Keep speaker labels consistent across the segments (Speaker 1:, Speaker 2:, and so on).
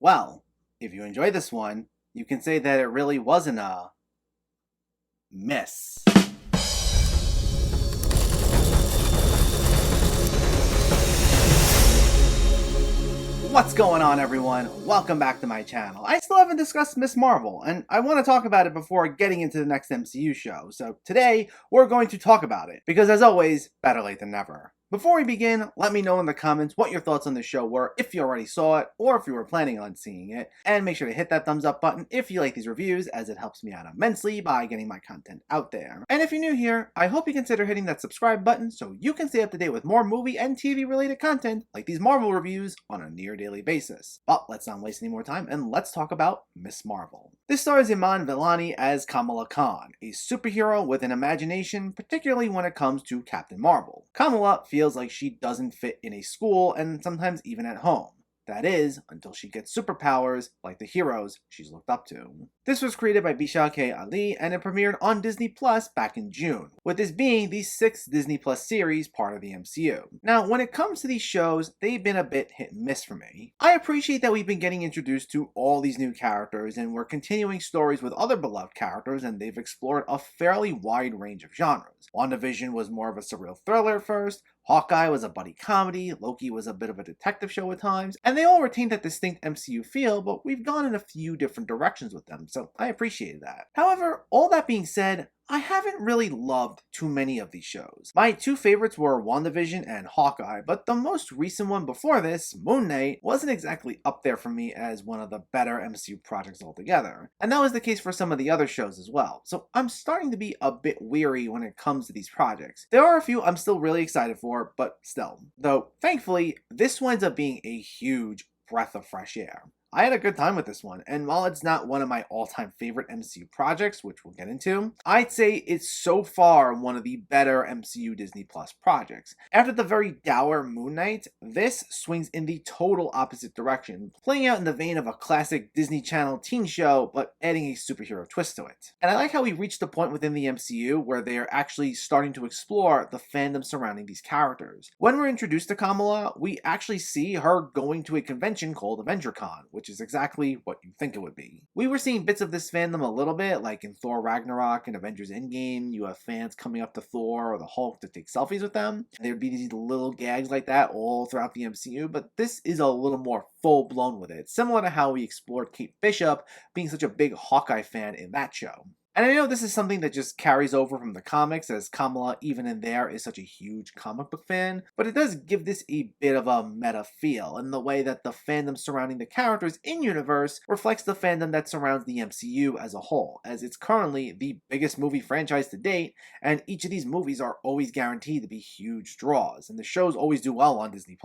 Speaker 1: Well, if you enjoyed this one, you can say that it really wasn't a miss. What's going on, everyone? Welcome back to my channel. I still haven't discussed Miss Marvel, and I want to talk about it before getting into the next MCU show. So today, we're going to talk about it, because as always, better late than never. Before we begin, let me know in the comments what your thoughts on the show were, if you already saw it, or if you were planning on seeing it, and make sure to hit that thumbs up button if you like these reviews, as it helps me out immensely by getting my content out there. And if you're new here, I hope you consider hitting that subscribe button so you can stay up to date with more movie and TV related content like these Marvel reviews on a near daily basis. But let's not waste any more time and let's talk about Miss Marvel. This stars Iman Vellani as Kamala Khan, a superhero with an imagination, particularly when it comes to Captain Marvel. Kamala feels like she doesn't fit in a school and sometimes even at home. That is, until she gets superpowers like the heroes she's looked up to. This was created by Bisha K. Ali and it premiered on Disney Plus back in June, with this being the 6th Disney Plus series part of the MCU. Now, when it comes to these shows, they've been a bit hit and miss for me. I appreciate that we've been getting introduced to all these new characters and we're continuing stories with other beloved characters, and they've explored a fairly wide range of genres. WandaVision was more of a surreal thriller at first, Hawkeye was a buddy comedy, Loki was a bit of a detective show at times, and they all retain that distinct MCU feel, but we've gone in a few different directions with them, so I appreciated that. However, all that being said, I haven't really loved too many of these shows. My two favorites were WandaVision and Hawkeye, but the most recent one before this, Moon Knight, wasn't exactly up there for me as one of the better MCU projects altogether. And that was the case for some of the other shows as well, so I'm starting to be a bit weary when it comes to these projects. There are a few I'm still really excited for, but still. Though, thankfully, this winds up being a huge breath of fresh air. I had a good time with this one, and while it's not one of my all-time favorite MCU projects, which we'll get into, I'd say it's so far one of the better MCU Disney Plus projects. After the very dour Moon Knight, this swings in the total opposite direction, playing out in the vein of a classic Disney Channel teen show, but adding a superhero twist to it. And I like how we reached the point within the MCU where they are actually starting to explore the fandom surrounding these characters. When we're introduced to Kamala, we actually see her going to a convention called AvengerCon, which is exactly what you think it would be. We were seeing bits of this fandom a little bit, like in Thor Ragnarok and Avengers Endgame. You have fans coming up to Thor or the Hulk to take selfies with them. There'd be these little gags like that all throughout the MCU, but this is a little more full-blown with it, similar to how we explored Kate Bishop being such a big Hawkeye fan in that show. And I know this is something that just carries over from the comics, as Kamala, even in there, is such a huge comic book fan, but it does give this a bit of a meta feel in the way that the fandom surrounding the characters in-universe reflects the fandom that surrounds the MCU as a whole, as it's currently the biggest movie franchise to date, and each of these movies are always guaranteed to be huge draws, and the shows always do well on Disney+.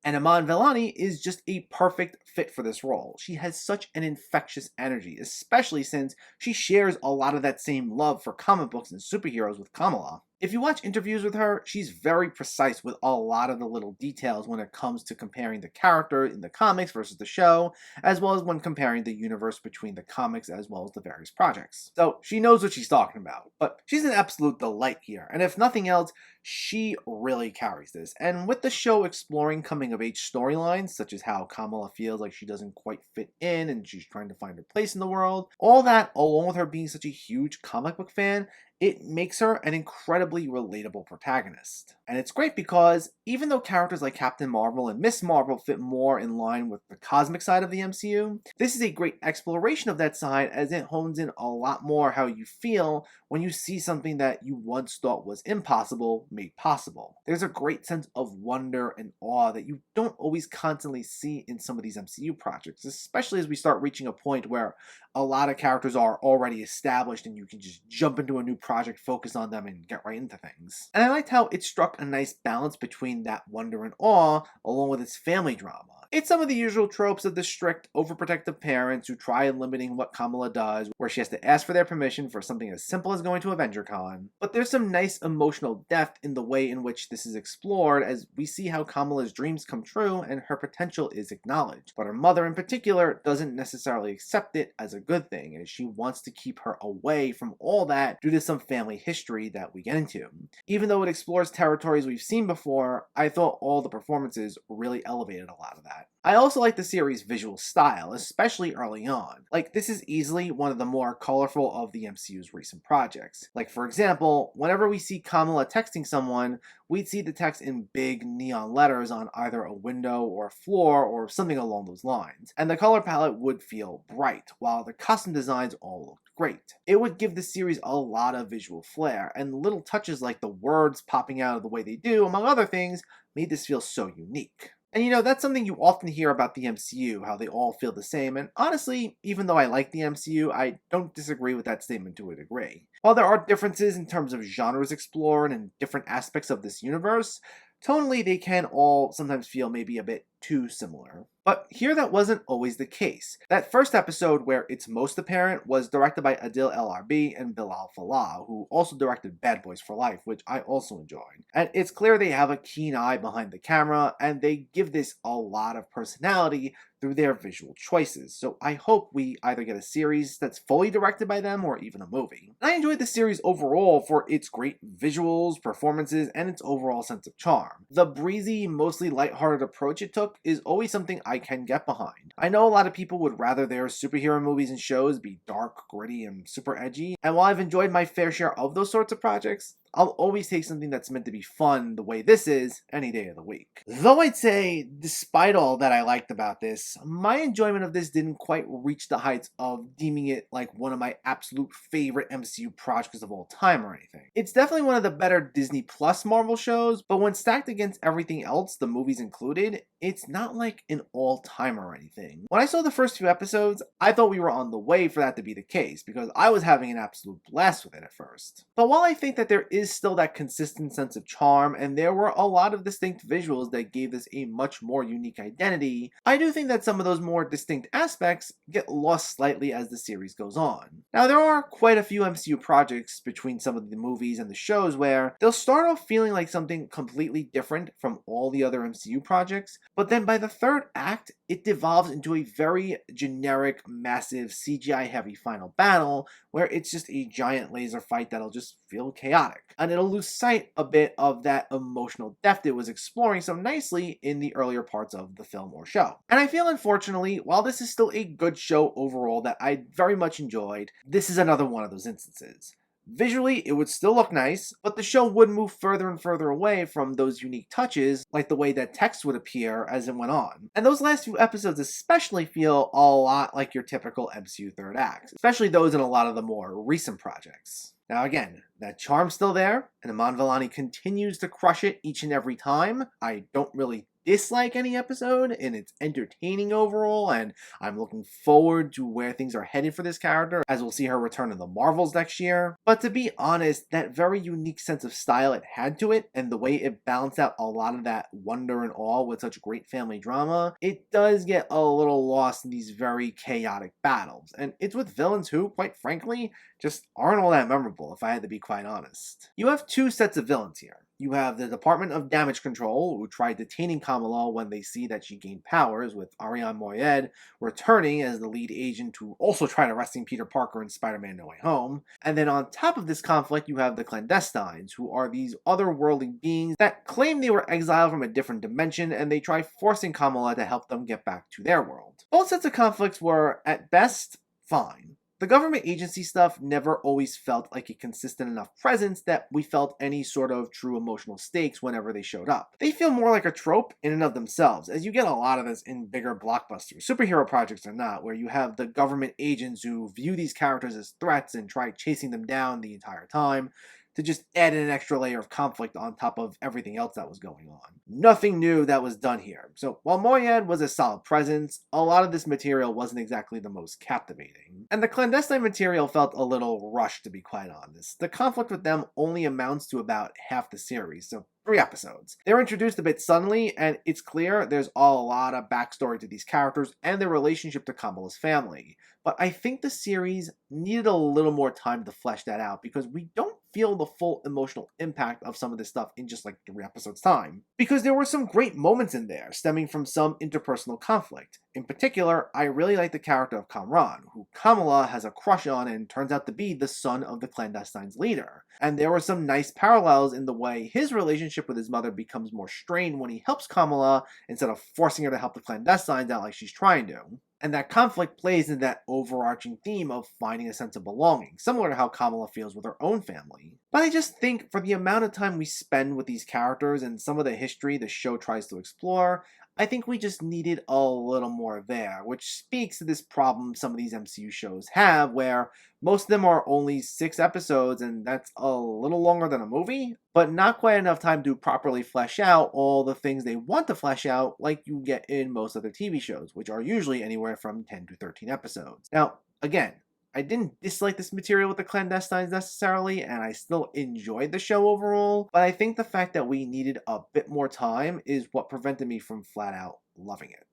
Speaker 1: And Iman Vellani is just a perfect fit for this role. She has such an infectious energy, especially since she shares a lot of that same love for comic books and superheroes with Kamala. If you watch interviews with her, she's very precise with a lot of the little details when it comes to comparing the character in the comics versus the show, as well as when comparing the universe between the comics as well as the various projects. So she knows what she's talking about, but she's an absolute delight here, and if nothing else, she really carries this. And with the show exploring coming-of-age storylines, such as how Kamala feels like she doesn't quite fit in and she's trying to find her place in the world, all that, along with her being such a huge comic book fan, it makes her an incredibly relatable protagonist. And it's great because even though characters like Captain Marvel and Miss Marvel fit more in line with the cosmic side of the MCU, this is a great exploration of that side, as it hones in a lot more how you feel when you see something that you once thought was impossible made possible. There's a great sense of wonder and awe that you don't always constantly see in some of these MCU projects, especially as we start reaching a point where a lot of characters are already established and you can just jump into a new project, focus on them, and get right into things. And I liked how it struck a nice balance between that wonder and awe, along with its family drama. It's some of the usual tropes of the strict, overprotective parents who try limiting what Kamala does, where she has to ask for their permission for something as simple as going to AvengerCon. But there's some nice emotional depth in the way in which this is explored, as we see how Kamala's dreams come true and her potential is acknowledged. But her mother in particular doesn't necessarily accept it as a good thing, as she wants to keep her away from all that due to some family history that we get into. Even though it explores territories we've seen before, I thought all the performances really elevated a lot of that. that. I also like the series' visual style, especially early on. Like, this is easily one of the more colorful of the MCU's recent projects. Like, for example, whenever we see Kamala texting someone, we'd see the text in big neon letters on either a window or a floor or something along those lines. And the color palette would feel bright, while the costume designs all looked great. It would give the series a lot of visual flair, and little touches like the words popping out of the way they do, among other things, made this feel so unique. And that's something you often hear about the MCU, how they all feel the same, and honestly, even though I like the MCU, I don't disagree with that statement to a degree. While there are differences in terms of genres explored and different aspects of this universe, tonally they can all sometimes feel maybe a bit too similar. But here that wasn't always the case. That first episode where it's most apparent was directed by Adil El Arbi and Bilal Fallah, who also directed Bad Boys for Life, which I also enjoyed. And it's clear they have a keen eye behind the camera, and they give this a lot of personality through their visual choices. So I hope we either get a series that's fully directed by them or even a movie. And I enjoyed the series overall for its great visuals, performances, and its overall sense of charm. The breezy, mostly lighthearted approach it took is always something I can get behind. I know a lot of people would rather their superhero movies and shows be dark, gritty, and super edgy, and while I've enjoyed my fair share of those sorts of projects, I'll always take something that's meant to be fun the way this is any day of the week. Though I'd say, despite all that I liked about this, my enjoyment of this didn't quite reach the heights of deeming it like one of my absolute favorite MCU projects of all time or anything. It's definitely one of the better Disney Plus Marvel shows, but when stacked against everything else, the movies included, it's not like an all-timer or anything. When I saw the first few episodes, I thought we were on the way for that to be the case, because I was having an absolute blast with it at first. But while I think that there is still that consistent sense of charm, and there were a lot of distinct visuals that gave this a much more unique identity, I do think that some of those more distinct aspects get lost slightly as the series goes on. Now, there are quite a few MCU projects between some of the movies and the shows where they'll start off feeling like something completely different from all the other MCU projects, but then by the third act, it devolves into a very generic, massive, CGI-heavy final battle where it's just a giant laser fight that'll just feel chaotic. And it'll lose sight a bit of that emotional depth it was exploring so nicely in the earlier parts of the film or show. And I feel, unfortunately, while this is still a good show overall that I very much enjoyed, this is another one of those instances. Visually, it would still look nice, but the show would move further and further away from those unique touches, like the way that text would appear as it went on. And those last few episodes especially feel a lot like your typical MCU third act, especially those in a lot of the more recent projects. Now again, that charm's still there, and Iman Vellani continues to crush it each and every time. I don't really dislike any episode, and it's entertaining overall, and I'm looking forward to where things are headed for this character, as we'll see her return in the Marvels next year. But to be honest, that very unique sense of style it had to it, and the way it balanced out a lot of that wonder and awe with such great family drama, it does get a little lost in these very chaotic battles. And it's with villains who, quite frankly, just aren't all that memorable, if I had to be quite honest. You have two sets of villains here. You have the Department of Damage Control, who tried detaining Kamala when they see that she gained powers, with Ariane Moayed returning as the lead agent to also try arresting Peter Parker in Spider-Man No Way Home. And then on top of this conflict, you have the Clandestines, who are these otherworldly beings that claim they were exiled from a different dimension, and they try forcing Kamala to help them get back to their world. Both sets of conflicts were, at best, fine. The government agency stuff never always felt like a consistent enough presence that we felt any sort of true emotional stakes whenever they showed up. They feel more like a trope in and of themselves, as you get a lot of this in bigger blockbusters. Superhero projects are not, where you have the government agents who view these characters as threats and try chasing them down the entire time, to just add an extra layer of conflict on top of everything else that was going on. Nothing new that was done here. So while Moyed was a solid presence, a lot of this material wasn't exactly the most captivating. And the clandestine material felt a little rushed, to be quite honest. The conflict with them only amounts to about half the series, so 3 episodes. They're introduced a bit suddenly, and it's clear there's a lot of backstory to these characters and their relationship to Kamala's family. But I think the series needed a little more time to flesh that out, because we don't feel the full emotional impact of some of this stuff in just like 3 episodes time. Because there were some great moments in there stemming from some interpersonal conflict. In particular, I really like the character of Kamran, who Kamala has a crush on and turns out to be the son of the clandestine's leader. And there were some nice parallels in the way his relationship with his mother becomes more strained when he helps Kamala instead of forcing her to help the clandestines out like she's trying to. And that conflict plays into that overarching theme of finding a sense of belonging, similar to how Kamala feels with her own family. But I just think for the amount of time we spend with these characters and some of the history the show tries to explore, I think we just needed a little more there, which speaks to this problem some of these MCU shows have, where most of them are only 6 episodes, and that's a little longer than a movie, but not quite enough time to properly flesh out all the things they want to flesh out like you get in most other TV shows, which are usually anywhere from 10 to 13 episodes. Now, again, I didn't dislike this material with the clandestines necessarily, and I still enjoyed the show overall, but I think the fact that we needed a bit more time is what prevented me from flat out loving it.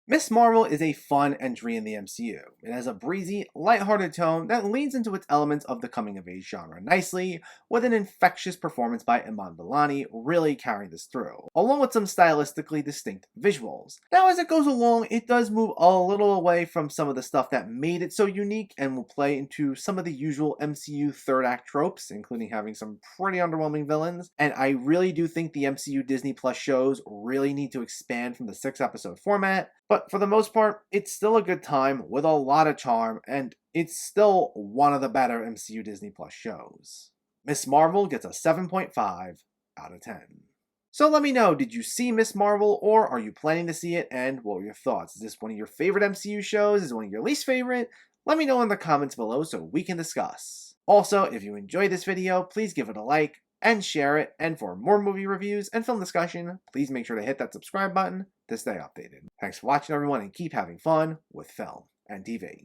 Speaker 1: Miss Marvel is a fun entry in the MCU. It has a breezy, lighthearted tone that leans into its elements of the coming-of-age genre nicely, with an infectious performance by Iman Vellani really carrying this through, along with some stylistically distinct visuals. Now, as it goes along, it does move a little away from some of the stuff that made it so unique and will play into some of the usual MCU third-act tropes, including having some pretty underwhelming villains, and I really do think the MCU Disney Plus shows really need to expand from the 6-episode format. But for the most part, it's still a good time with a lot of charm, and it's still one of the better MCU Disney Plus shows. Miss Marvel gets a 7.5 out of 10. So let me know, did you see Miss Marvel, or are you planning to see it, and what were your thoughts? Is this one of your favorite MCU shows? Is it one of your least favorite? Let me know in the comments below so we can discuss. Also, if you enjoyed this video, please give it a like and share it, and for more movie reviews and film discussion, please make sure to hit that subscribe button to stay updated. Thanks for watching, everyone, and keep having fun with film and TV.